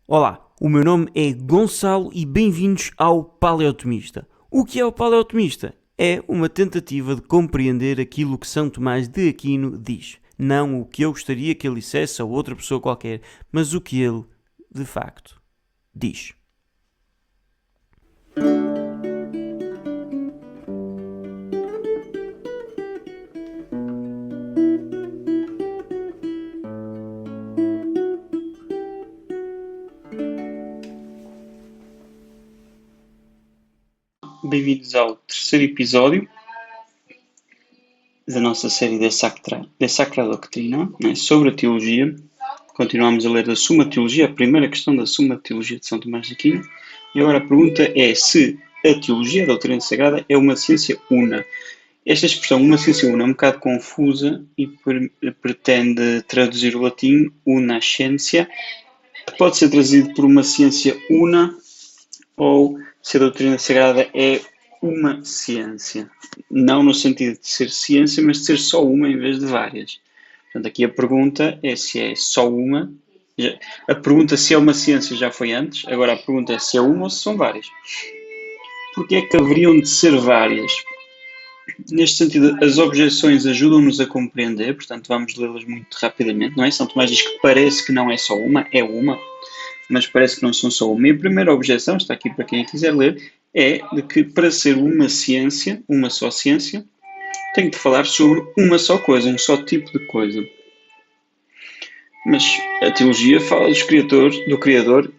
Olá, o meu nome é Gonçalo e bem-vindos ao Paleotomista. O que é o Paleotomista? É uma tentativa de compreender aquilo que São Tomás de Aquino diz. Não o que eu gostaria que ele dissesse a outra pessoa qualquer, mas o que ele, de facto, diz. Bem-vindos ao terceiro episódio da nossa série da Sacra Doutrina, né, sobre a teologia. Continuamos a ler da Suma Teologia, a primeira questão da Suma Teologia de São Tomás de Aquino. E agora a pergunta é se a teologia, a doutrina sagrada, é uma ciência una. Esta expressão, uma ciência una, é um bocado confusa e pretende traduzir o latim una scientia, que pode ser traduzido por uma ciência una ou se a doutrina sagrada é uma ciência. Não no sentido de ser ciência, mas de ser só uma em vez de várias. Portanto, aqui a pergunta é se é só uma. A pergunta se é uma ciência já foi antes, agora a pergunta é se é uma ou se são várias. Porque é que haveriam de ser várias? Neste sentido, as objeções ajudam-nos a compreender, portanto vamos lê-las muito rapidamente, não é? São Tomás diz que parece que não é só uma, é uma, mas parece que não são só uma. E a primeira objeção, está aqui para quem a quiser ler, é de que para ser uma ciência, uma só ciência, tem que falar sobre uma só coisa, um só tipo de coisa. Mas a teologia fala do Criador,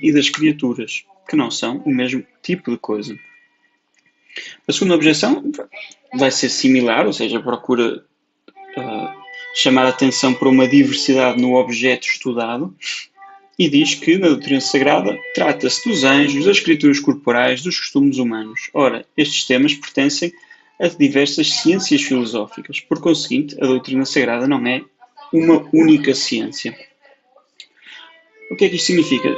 e das criaturas, que não são o mesmo tipo de coisa. A segunda objeção vai ser similar, ou seja, procura chamar a atenção para uma diversidade no objeto estudado, e diz que, na doutrina sagrada, trata-se dos anjos, das criaturas corporais, dos costumes humanos. Ora, estes temas pertencem a diversas ciências filosóficas. Por conseguinte, a doutrina sagrada não é uma única ciência. O que é que isto significa?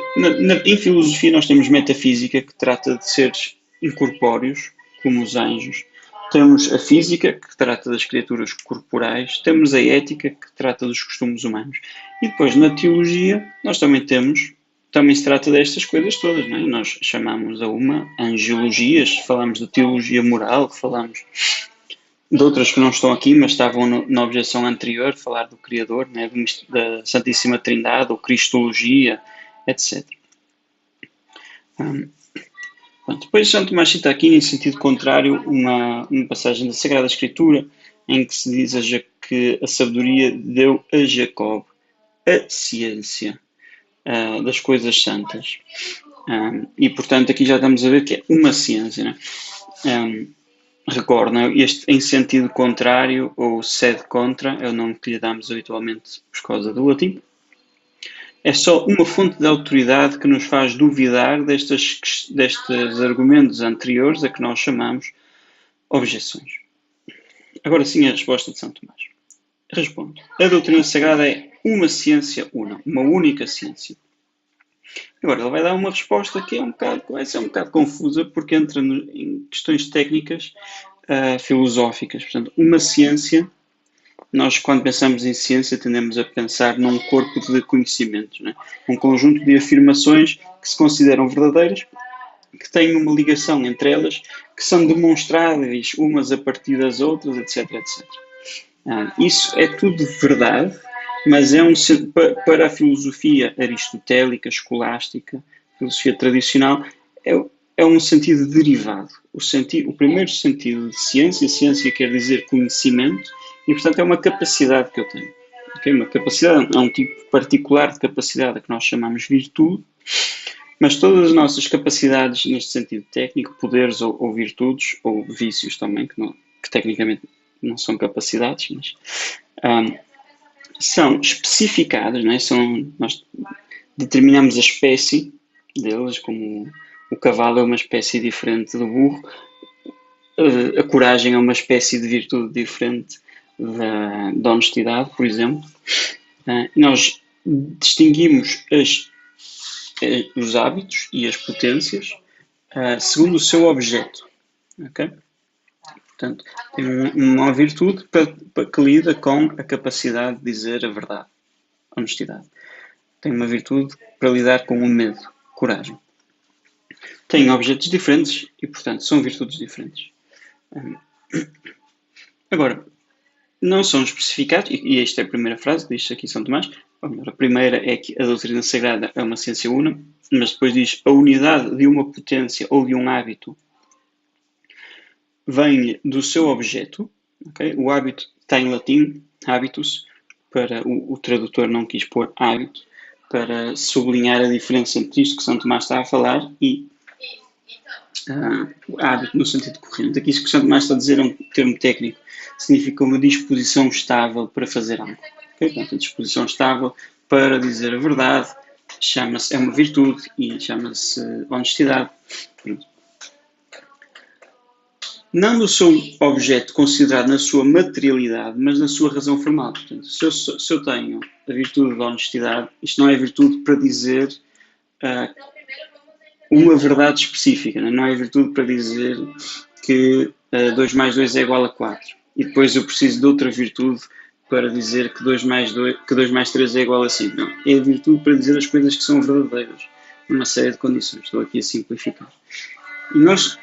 Em filosofia nós temos metafísica, que trata de seres incorpóreos, como os anjos. Temos a física, que trata das criaturas corporais. Temos a ética, que trata dos costumes humanos. E depois, na teologia, nós também se trata destas coisas todas, não é? Nós chamamos a uma angelologias, falamos de teologia moral, falamos de outras que não estão aqui, mas estavam na objeção anterior, falar do Criador, né? Da Santíssima Trindade, ou Cristologia, etc. Depois Santo Tomás cita aqui, em sentido contrário, uma passagem da Sagrada Escritura, em que se diz que a sabedoria deu a Jacob a ciência das coisas santas. E, portanto, aqui já estamos a ver que é uma ciência, né? Recordam, este em sentido contrário, ou sed contra, é o nome que lhe damos habitualmente por causa do latim. É só uma fonte de autoridade que nos faz duvidar destes argumentos anteriores a que nós chamamos objeções. Agora sim a resposta de São Tomás. Responde. A doutrina sagrada é uma ciência una, uma única ciência. Agora, ele vai dar uma resposta que vai ser um bocado confusa, porque entra em questões técnicas filosóficas. Portanto, uma ciência, nós quando pensamos em ciência tendemos a pensar num corpo de conhecimentos, né? Um conjunto de afirmações que se consideram verdadeiras, que têm uma ligação entre elas, que são demonstráveis umas a partir das outras, etc, etc. Isso é tudo verdade, mas para a filosofia aristotélica, escolástica, filosofia tradicional, é um sentido derivado. O primeiro sentido de ciência quer dizer conhecimento, e portanto é uma capacidade que eu tenho. Okay? Uma capacidade, é um tipo particular de capacidade que nós chamamos virtude, mas todas as nossas capacidades, neste sentido técnico, poderes ou virtudes, ou vícios também, que tecnicamente não são capacidades, mas são especificadas, não é? Nós determinamos a espécie deles, como o cavalo é uma espécie diferente do burro, a coragem é uma espécie de virtude diferente da honestidade, por exemplo. Nós distinguimos os hábitos e as potências segundo o seu objeto. Okay? Portanto, tem uma virtude que lida com a capacidade de dizer a verdade, a honestidade. tem uma virtude para lidar com o medo, coragem. Têm objetos diferentes e, portanto, são virtudes diferentes. Agora, não são especificados, e esta é a primeira frase, diz aqui São Tomás, ou melhor, a primeira é que a doutrina sagrada é uma ciência una, mas depois diz a unidade de uma potência ou de um hábito vem do seu objeto. Okay? O hábito está em latim, habitus, para o tradutor não quis pôr hábito, para sublinhar a diferença entre isto que São Tomás está a falar e o hábito no sentido corrente. Aqui, isso que São Tomás está a dizer é um termo técnico, significa uma disposição estável para fazer algo. Okay? Portanto, a disposição estável para dizer a verdade é uma virtude e chama-se honestidade. Não no seu objeto considerado na sua materialidade, mas na sua razão formal. Portanto, se eu tenho a virtude da honestidade, isto não é virtude para dizer uma verdade específica, não é virtude para dizer que 2 mais 2 é igual a 4. E depois eu preciso de outra virtude para dizer que 2 mais 3 é igual a 5. Não, é a virtude para dizer as coisas que são verdadeiras, numa série de condições. Estou aqui a simplificar. E nós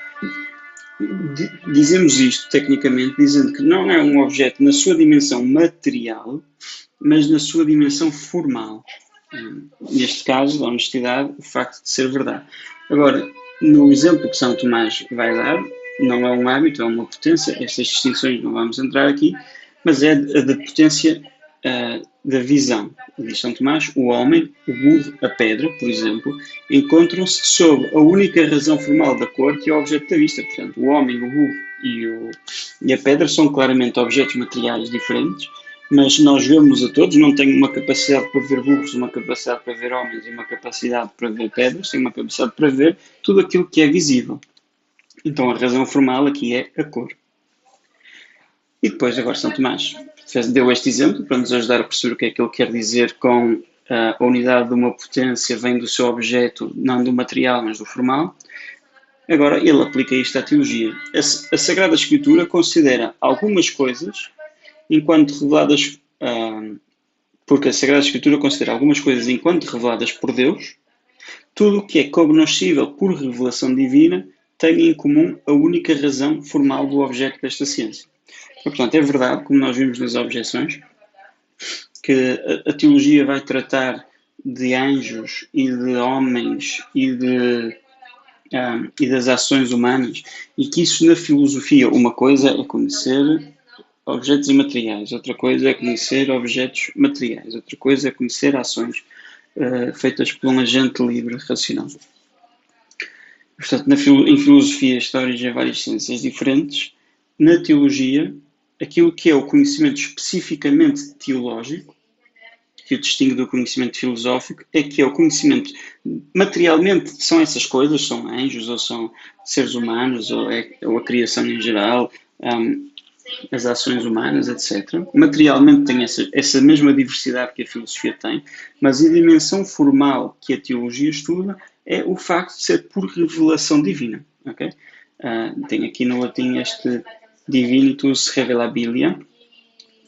dizemos isto tecnicamente, dizendo que não é um objeto na sua dimensão material, mas na sua dimensão formal. Neste caso, da honestidade, o facto de ser verdade. Agora, no exemplo que São Tomás vai dar, não é um hábito, é uma potência, estas distinções não vamos entrar aqui, mas é a da potência da visão. Diz São Tomás, o homem, o burro, a pedra, por exemplo, encontram-se sob a única razão formal da cor que é o objeto da vista. Portanto, o homem, o burro e a pedra são claramente objetos materiais diferentes, mas nós vemos a todos, não tenho uma capacidade para ver burros, uma capacidade para ver homens e uma capacidade para ver pedras, tenho uma capacidade para ver tudo aquilo que é visível. Então a razão formal aqui é a cor. E depois agora São Tomás deu este exemplo para nos ajudar a perceber o que é que ele quer dizer com a unidade de uma potência vem do seu objeto, não do material, mas do formal. Agora ele aplica isto à teologia. A Sagrada Escritura considera algumas coisas enquanto reveladas, porque a Sagrada Escritura considera algumas coisas enquanto reveladas por Deus, tudo o que é cognoscível por revelação divina tem em comum a única razão formal do objeto desta ciência. Portanto, é verdade, como nós vimos nas objeções, que a teologia vai tratar de anjos e de homens e das ações humanas, e que isso na filosofia, uma coisa é conhecer objetos imateriais, outra coisa é conhecer objetos materiais, outra coisa é conhecer ações feitas por um agente livre racional. Portanto, em filosofia, história e várias ciências diferentes, na teologia, aquilo que é o conhecimento especificamente teológico, que o distingue do conhecimento filosófico, é que é o conhecimento, materialmente, são essas coisas, são anjos, ou são seres humanos, ou a criação em geral, as ações humanas, etc. Materialmente tem essa mesma diversidade que a filosofia tem, mas a dimensão formal que a teologia estuda é o facto de ser por revelação divina. Okay? Tem aqui no latim este divinitus revelabilia,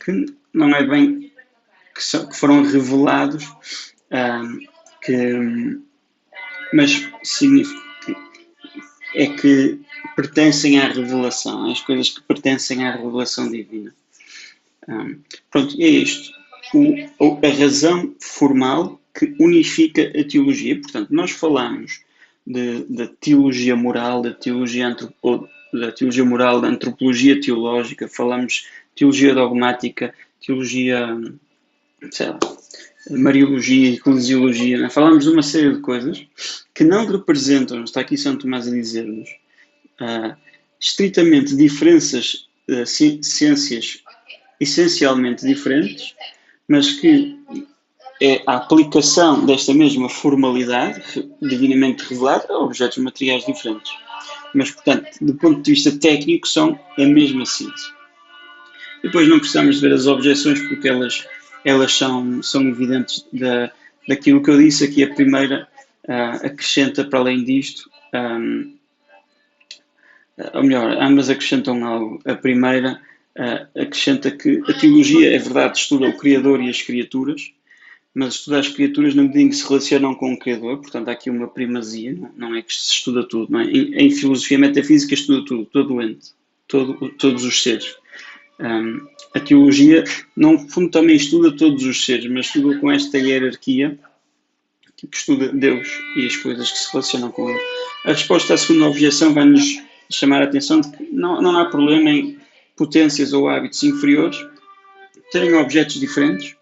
que não é bem que foram revelados, mas significa que pertencem à revelação, as coisas que pertencem à revelação divina. Pronto, é isto. A razão formal que unifica a teologia. Portanto, nós falamos da teologia moral, da teologia moral, da antropologia teológica, falamos de teologia dogmática, teologia, sei lá, mariologia, eclesiologia, né? Falamos de uma série de coisas que não representam, está aqui São Tomás a dizer-nos, estritamente diferenças, ciências essencialmente diferentes, mas que é a aplicação desta mesma formalidade, divinamente revelada, a objetos materiais diferentes. Mas, portanto, do ponto de vista técnico, são a mesma ciência. Depois não precisamos de ver as objeções, porque elas são evidentes daquilo que eu disse aqui. A primeira acrescenta, para além disto, ou melhor, ambas acrescentam algo. A primeira acrescenta que a teologia, é verdade, estuda o Criador e as criaturas, mas estuda as criaturas na medida em que se relacionam com o Criador, portanto há aqui uma primazia, não é que se estuda tudo, não é? Em filosofia metafísica estuda tudo, todo o ente, todos os seres. A teologia, no fundo, também estuda todos os seres, mas estuda com esta hierarquia, que estuda Deus e as coisas que se relacionam com Ele. A resposta à segunda objeção vai-nos chamar a atenção de que não há problema em potências ou hábitos inferiores terem objetos diferentes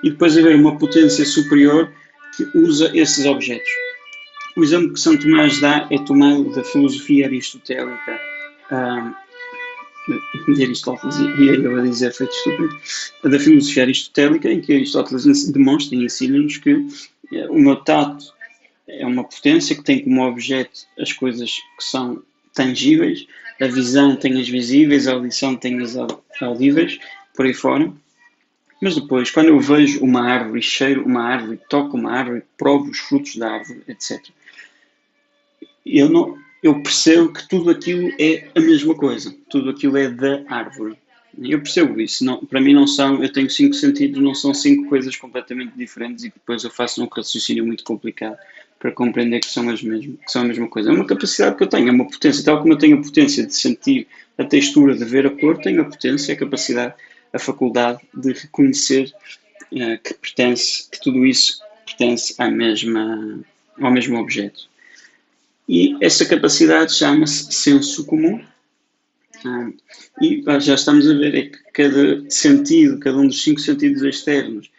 e depois haver uma potência superior que usa esses objetos. O exemplo que São Tomás dá é tomado da filosofia aristotélica de Aristóteles, e eu a dizer feito estúpido, da filosofia aristotélica, em que Aristóteles demonstra e ensina-nos que o meu tato é uma potência que tem como objeto as coisas que são tangíveis, a visão tem as visíveis, a audição tem as audíveis, por aí fora. Mas depois, quando eu vejo uma árvore, cheiro uma árvore, toco uma árvore, provo os frutos da árvore, etc., eu percebo que tudo aquilo é a mesma coisa. Tudo aquilo é da árvore. Eu percebo isso. Para mim eu tenho 5 sentidos, não são 5 coisas completamente diferentes e depois eu faço um raciocínio muito complicado para compreender que são a mesma coisa. É uma capacidade que eu tenho, é uma potência. Tal como eu tenho a potência de sentir a textura, de ver a cor, tenho a potência, a capacidade, a faculdade de reconhecer que tudo isso pertence ao mesmo objeto. E essa capacidade chama-se senso comum. E já estamos a ver que cada um dos 5 sentidos externos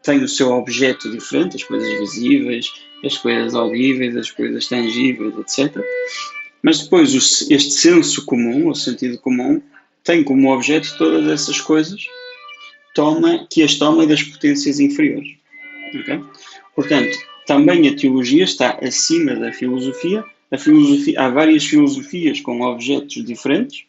tem o seu objeto diferente, as coisas visíveis, as coisas audíveis, as coisas tangíveis, etc. Mas depois este senso comum, ou sentido comum, tem como objeto todas essas coisas que as toma das potências inferiores. Okay? Portanto, também a teologia está acima da filosofia. Há várias filosofias com objetos diferentes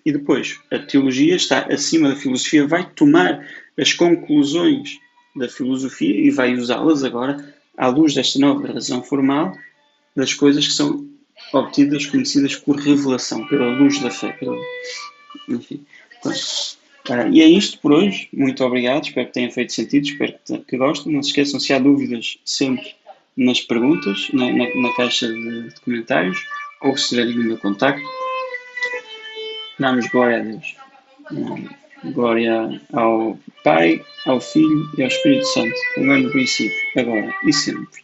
e depois a teologia está acima da filosofia, vai tomar as conclusões da filosofia e vai usá-las agora à luz desta nova razão formal das coisas que são obtidas, conhecidas por revelação, pela luz da fé. Enfim, pronto. E é isto por hoje. Muito obrigado. Espero que tenha feito sentido. Espero que gostem. Não se esqueçam, se há dúvidas, sempre nas perguntas, na caixa de comentários, ou se tiverem o meu contacto. Damos glória a Deus. Glória ao Pai, ao Filho e ao Espírito Santo, como é no princípio, agora e sempre.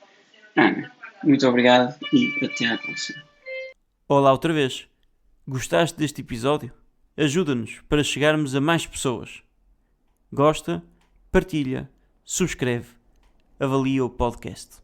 Amém. Muito obrigado e até à próxima. Olá outra vez. Gostaste deste episódio? Ajuda-nos para chegarmos a mais pessoas. Gosta? Partilha, subscreve, avalia o podcast.